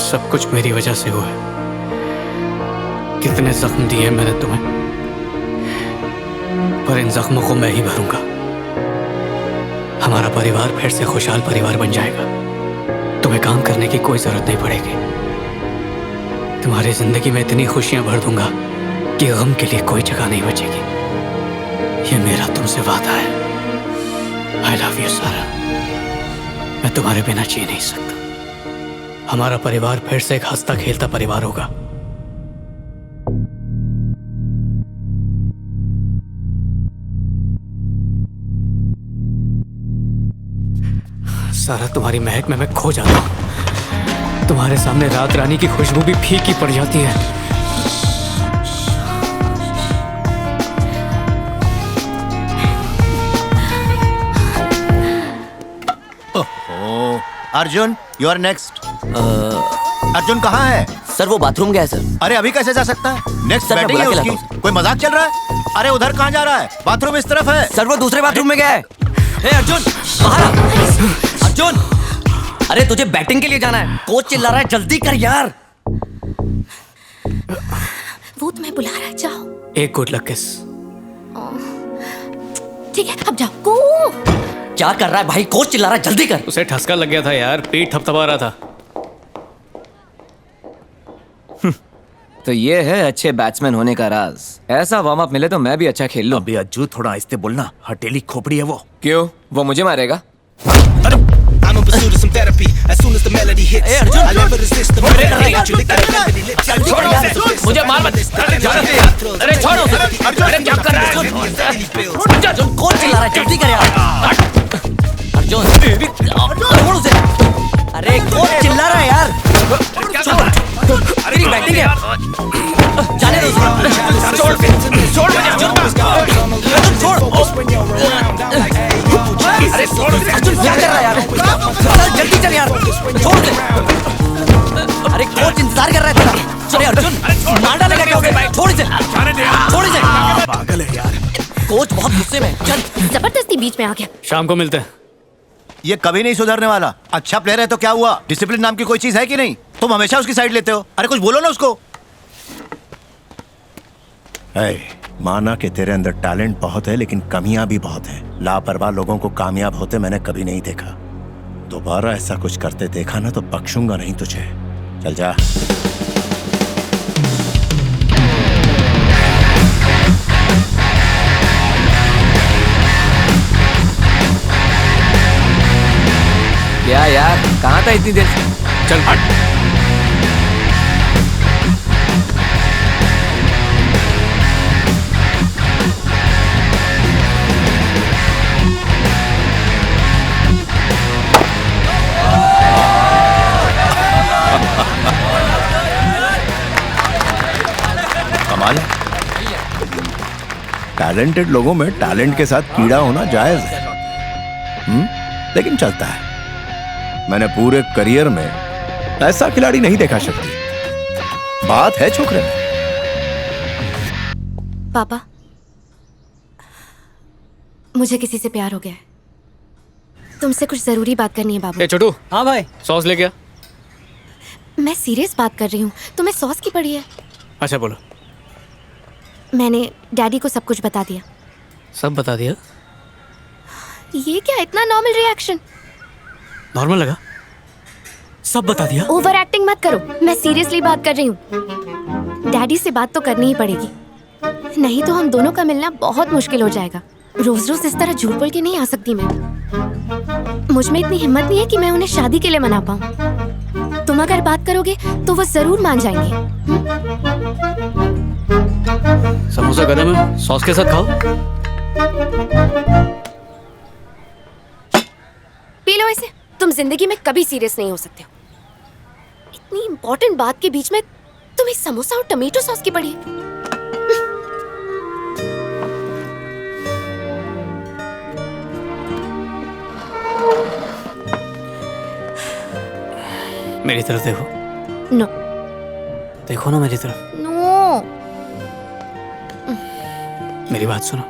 सब कुछ मेरी वजह से हुआ है। कितने जख्म दिए मैंने तुम्हें, पर इन जख्मों को मैं ही भरूंगा। हमारा परिवार फिर से खुशहाल परिवार बन जाएगा। तुम्हें काम करने की कोई जरूरत नहीं पड़ेगी। तुम्हारी जिंदगी में इतनी खुशियां भर दूंगा कि गम के लिए कोई जगह नहीं बचेगी। ये मेरा तुमसे वादा है। आई लव यू सारा। मैं तुम्हारे बिना जी नहीं सकता। हमारा परिवार फिर से एक हंसता खेलता परिवार होगा। सारा, तुम्हारी महक में मैं खो जाता हूं। तुम्हारे सामने रात रानी की खुशबू भी फीकी पड़ जाती है। Oh, Arjun, you are next. Arjun कहाँ है? सर वो बाथरूम गया है सर। अरे अभी कैसे जा सकता है? नेक्स्ट सर, मैं बैटिंग है बुला के उसकी। कोई मजाक चल रहा है? अरे उधर कहाँ जा रहा है? बाथरूम इस तरफ है। सर वो दूसरे बाथरूम में गया है। ए अर्जुन, बाहर आ। अर्जुन, अरे तुझे बैटिंग के लिए जाना है। कोच चिल्ला रहा है, जल्दी कर यार। वो तुम्हें बुला रहा है, जाओ। एक गुड लक किस। ठीक है, अब जाओ। गो। क्या कर रहा है भाई? कोच चिल्ला रहा है, जल्दी कर। उसे ठसका लग गया था यार, पेट थपथपा रहा था। तो ये है अच्छे बैट्समैन होने का राज। ऐसा वार्म अप मिले तो मैं भी अच्छा खेल लूं। अबे अज्जू, थोड़ा आहिस्ते बोलना। हटेली खोपड़ी है वो। क्यों? वो मुझे मारेगा? I'm in pursuit of some therapy. As soon as the melody hits, Hey, Arjun, I never resist the melody. You lick that melody lips. जल्दी कर यार। मुझे मार मत। अरे छोड़ो। अरे क्या कर रहा है? अर्जुन, कोच चिल्ला रहा है, जल्दी कर यार। अर्जुन, छोड़ उसे। अरे कोच चिल्ला रहा है यार। छोड़, तेरी बैटिंग है। जाने दो उसे। छोड़ मुझे अर्जुन, छोड़। अरे छोड़ उसे। अर्जुन क्या कर रहा है यार? चल जल्दी चल यार, छोड़ दे। अरे कोच इंतजार कर रहा है तेरा। चले अर्जुन, मार डालेगा क्या उसे? छोड़ इसे, छोड़ इसे। पागल है यार। कोच बहुत गुस्से में। चल। जबरदस्ती बीच में आ गया। शाम को मिलते हैं। ये कभी नहीं सुधरने वाला। अच्छा प्लेयर है तो क्या हुआ? डिसिप्लिन नाम की कोई चीज है कि नहीं? तुम हमेशा उसकी साइड लेते हो। अरे कुछ बोलो ना उसको। माना कि तेरे अंदर टैलेंट बहुत है, लेकिन कमियां भी बहुत है। लापरवाह लोगों को कामयाब होते मैंने कभी नहीं देखा। दोबारा ऐसा कुछ करते देखा ना तो बख्शूंगा नहीं तुझे। चल जा। क्या यार, कहाँ था इतनी देर से? चल हट। कमाल है। टैलेंटेड लोगों में टैलेंट के साथ कीड़ा होना जायज है। लेकिन चलता है। मैंने पूरे करियर में ऐसा खिलाड़ी नहीं देखा शक्ति। बात है छोकरे में। पापा, मुझे किसी से प्यार हो गया है। तुमसे कुछ जरूरी बात करनी है बाबू। ए छोटू, हाँ भाई। सॉस ले गया। मैं सीरियस बात कर रही हूँ, तुम्हें सॉस की पड़ी है। अच्छा बोलो। मैंने डैडी को सब कुछ बता दिया। सब बता दिया? ये क्या इतना नॉर्मल रिएक्शन? नॉर्मल लगा? सब बता दिया? ओवर एक्टिंग मत करो, मैं सीरियसली बात कर रही हूँ। डैडी से बात तो करनी ही पड़ेगी, नहीं तो हम दोनों का मिलना बहुत मुश्किल हो जाएगा। रोज रोज इस तरह झूठ बोल के नहीं आ सकती मैं। मुझ में इतनी हिम्मत नहीं है कि मैं उन्हें शादी के लिए मना पाऊँ। तुम अगर बात करोगे तो वो जरूर मान जाएंगे। समोसा गरम है, सॉस के साथ खाओ। पी लो इसे। तुम जिंदगी में कभी सीरियस नहीं हो सकते हो। इतनी इंपॉर्टेंट बात के बीच में तुम्हें समोसा और टमेटो सॉस की पड़ी है। मेरी तरफ देखो। नो। देखो ना मेरी तरफ। नो। मेरी बात सुनो।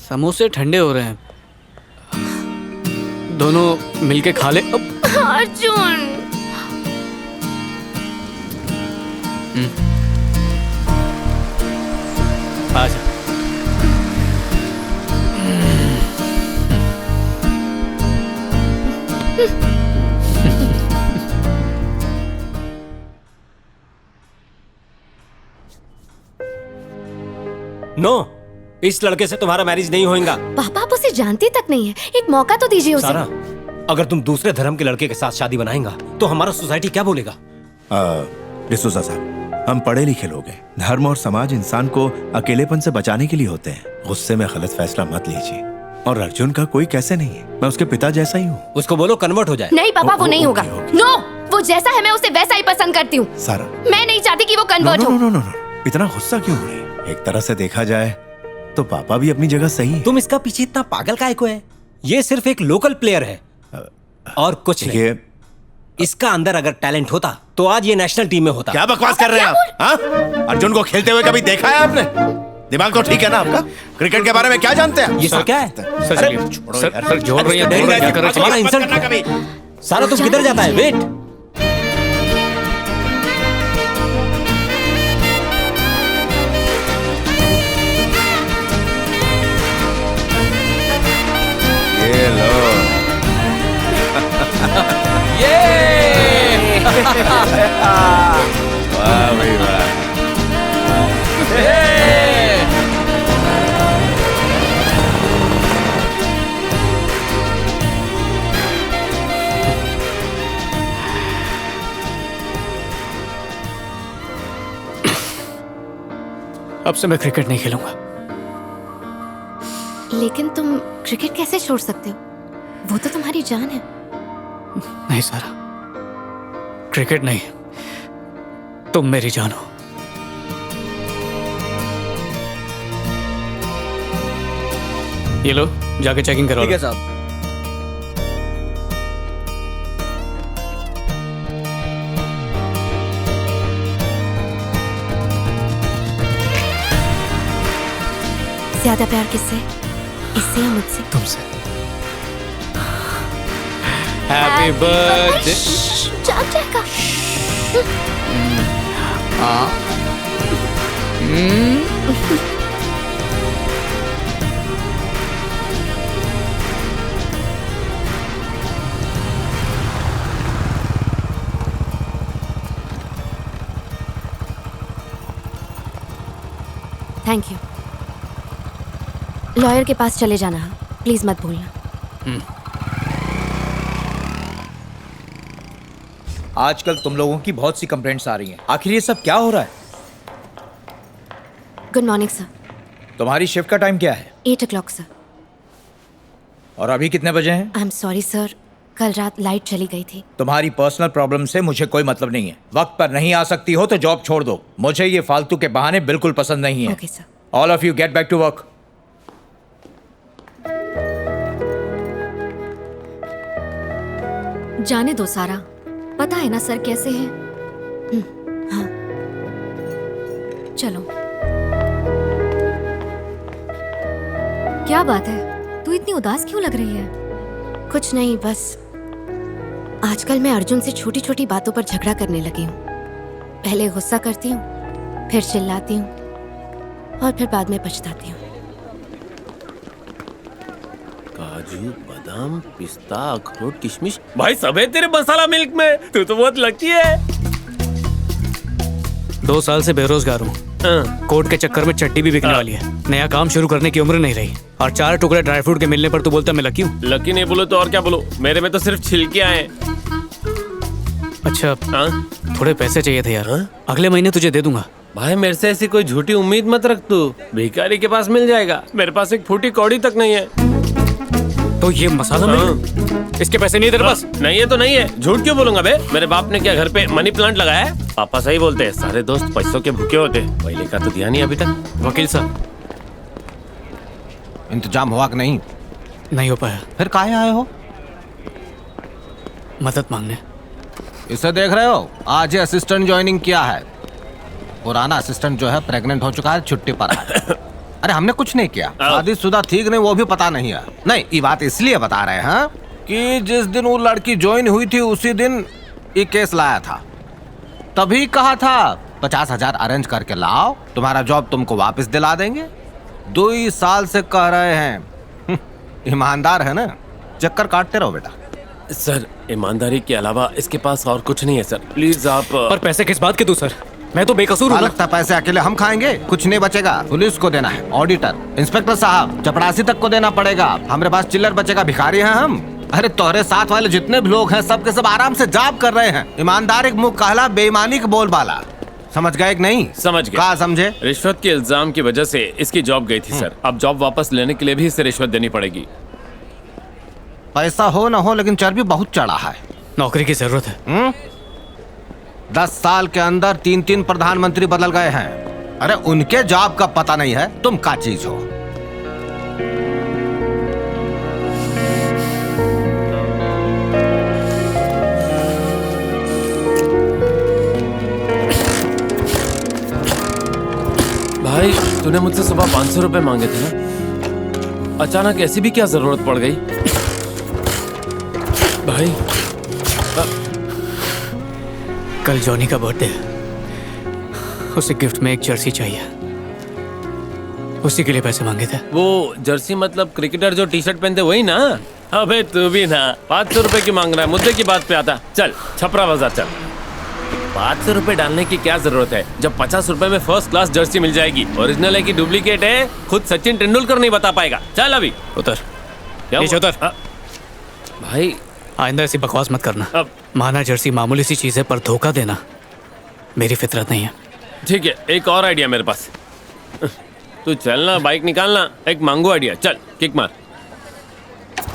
समोसे ठंडे हो रहे हैं, दोनों मिलके खा ले। अर्जुन आजा। नो, इस लड़के से तुम्हारा मैरिज नहीं होगा। पापा, आप उसे जानते तक नहीं है, एक मौका तो दीजिए उसे। सारा, अगर तुम दूसरे धर्म के लड़के के साथ शादी बनाएगा तो हमारा सोसाइटी क्या बोलेगा? डिसूजा साहब, हम पढ़े लिखे लोग हैं। धर्म और समाज इंसान को अकेलेपन से बचाने के लिए होते हैं। गुस्से में गलत फैसला मत लीजिए। और अर्जुन का कोई कैसे नहीं है, मैं उसके पिता जैसा ही हूँ। उसको बोलो कन्वर्ट हो जाए। नहीं पापा, वो नहीं होगा। ओके। नो, वो जैसा है मैं उसे वैसा ही पसंद करती हूँ। सारा, मैं नहीं चाहती कि वो कन्वर्ट हो। नो, इतना गुस्सा क्यों हो रही है? एक तरह से देखा जाए तो पापा भी अपनी जगह सही है। तुम इसका पीछे इतना पागल काहे को है? ये सिर्फ एक लोकल प्लेयर है और कुछ नहीं। ये इसका अंदर अगर टैलेंट होता तो आज ये नेशनल टीम में होता। क्या बकवास कर रहे हैं आप? हाँ? अर्जुन को खेलते हुए कभी देखा है आपने? दिमाग तो ठीक है ना आपका? क्रिकेट के बारे में क्या जानते हैं? ये सब क्या है? सर चलिए। सर जोड़ रही है, देख रहे हैं, क्या कर रहे हैं? हमारा इंसल्ट कभी। सारा तुम किधर जाता है? वेट, ये लो। वाह भाई वाह। अब से मैं क्रिकेट नहीं खेलूंगा। लेकिन तुम क्रिकेट कैसे छोड़ सकते हो? वो तो तुम्हारी जान है। नहीं सारा, क्रिकेट नहीं, तुम मेरी जान हो। ये लो, जाके चेकिंग करो। ठीक है साहब। ज्यादा प्यार किससे? इससे या मुझसे? तुमसे। Happy birthday. जाग जाएगा। Thank you. लॉयर के पास चले जाना, प्लीज मत भूलना। आजकल तुम लोगों की बहुत सी कंप्लेंट्स आ रही हैं। आखिर ये सब क्या हो रहा है? Good morning sir. तुम्हारी शिफ्ट का टाइम क्या है? 8 o'clock सर। और अभी कितने बजे हैं? आई एम सॉरी सर, कल रात लाइट चली गई थी। तुम्हारी पर्सनल प्रॉब्लम से मुझे कोई मतलब नहीं है। वक्त पर नहीं आ सकती हो तो जॉब छोड़ दो। मुझे ये फालतू के बहाने बिल्कुल पसंद नहीं है। Okay sir. All of you get back to work. जाने दो सारा, पता है ना सर कैसे हैं। हाँ। चलो। क्या बात है, तू इतनी उदास क्यों लग रही है? कुछ नहीं, बस आजकल मैं अर्जुन से छोटी छोटी बातों पर झगड़ा करने लगी हूँ। पहले गुस्सा करती हूँ, फिर चिल्लाती हूँ और फिर बाद में पछताती हूँ। काजू, बादाम, पिस्ता, अखरोट, किशमिश, भाई सब है तेरे मसाला मिल्क में। तू तो बहुत लकी है। 2 साल से बेरोजगार हूँ। कोर्ट के चक्कर में चट्टी भी बिकने वाली है। नया काम शुरू करने की उम्र नहीं रही और 4 टुकड़े ड्राई फ्रूट के मिलने पर तू बोलता मैं लकी हूँ। लकी नहीं बोलो तो और क्या बोलो? मेरे में तो सिर्फ छिलके आए। अच्छा, थोड़े पैसे चाहिए थे यार। अगले महीने तुझे दे दूंगा। भाई मेरे से ऐसी कोई झूठी उम्मीद मत रख तू। भिखारी के पास मिल जाएगा, मेरे पास एक फूटी कौड़ी तक नहीं है। तो ये मसाला मिल्क, इसके पैसे नहीं है तेरे पास? नहीं है तो नहीं है, झूठ क्यों बोलूंगा बे? मेरे बाप ने क्या घर पे मनी प्लांट लगाया है? पापा सही बोलते हैं, सारे दोस्त पैसों के भूखे होते हैं। पहले का तो ध्यान नहीं अभी तक। वकील साहब, इंतजाम हुआ कि नहीं? नहीं हो पाया। फिर काहे आए हो? मदद मांगने। इसे देख रहे हो, आज ये असिस्टेंट ज्वाइनिंग किया है। पुराना असिस्टेंट जो है प्रेग्नेंट हो चुका है, छुट्टी पर है। अरे हमने कुछ नहीं किया, शादीशुदा ठीक नहीं वो भी पता नहीं है। नहीं, ये बात इसलिए बता रहे हैं कि जिस दिन वो लड़की ज्वाइन हुई थी उसी दिन ये केस लाया था। तभी कहा था 50,000 अरेंज करके लाओ, तुम्हारा जॉब तुमको वापस दिला देंगे। 2 साल से कह रहे हैं। ईमानदार है ना, चक्कर काटते रहो बेटा। सर ईमानदारी के अलावा इसके पास और कुछ नहीं है सर, प्लीज आप। पर पैसे किस बात के दूं सर? मैं तो बेकसूर हूं ना। लगता पैसे अकेले हम खाएंगे, कुछ नहीं बचेगा। पुलिस को देना है, ऑडिटर, इंस्पेक्टर साहब, चपरासी तक को देना पड़ेगा। हमारे पास चिल्लर बचेगा, भिखारी हैं हम। अरे तोहरे साथ वाले जितने भी लोग हैं सब के सब आराम से जॉब कर रहे हैं। ईमानदार एक मुंह कहला, बेईमानी का बोलबाला। समझ गए कि नहीं? समझ गए। कहा समझे? रिश्वत के इल्जाम की वजह से इसकी जॉब गई थी सर। अब जॉब वापस लेने के लिए भी इसे रिश्वत देनी पड़ेगी। पैसा हो ना हो लेकिन चर्बी बहुत चढ़ा है। नौकरी की जरूरत है। 10 साल के अंदर 3 प्रधानमंत्री बदल गए हैं। अरे उनके जॉब का पता नहीं है, तुम क्या चीज हो? भाई तूने मुझसे सुबह 500 रुपए मांगे थे ना, अचानक ऐसी भी क्या जरूरत पड़ गई? भाई कल जॉनी का बर्थडे है, उसे गिफ्ट में एक जर्सी चाहिए, उसी के लिए पैसे मांगे थे। वो जर्सी मतलब क्रिकेटर जो टी शर्ट पहनते वही ना? अबे तू भी ना 500 रुपए की मांग रहा है, मुद्दे की बात पे आता। चल छपरा बाजार चल। 500 रुपए डालने की क्या जरूरत है जब 50 रुपए में फर्स्ट क्लास जर्सी मिल जाएगी। ओरिजिनल है कि डुप्लीकेट है खुद सचिन तेंदुलकर नहीं बता पाएगा। चल अभी उतर। क्या उतर। भाई आइंदा ऐसी बकवास मत करना। अब माना जर्सी मामूली सी चीज है, पर धोखा देना मेरी फितरत नहीं है। ठीक है, एक और आइडिया मेरे पास। तू चलना, बाइक निकालना, एक मांगू आइडिया। चल किक मार।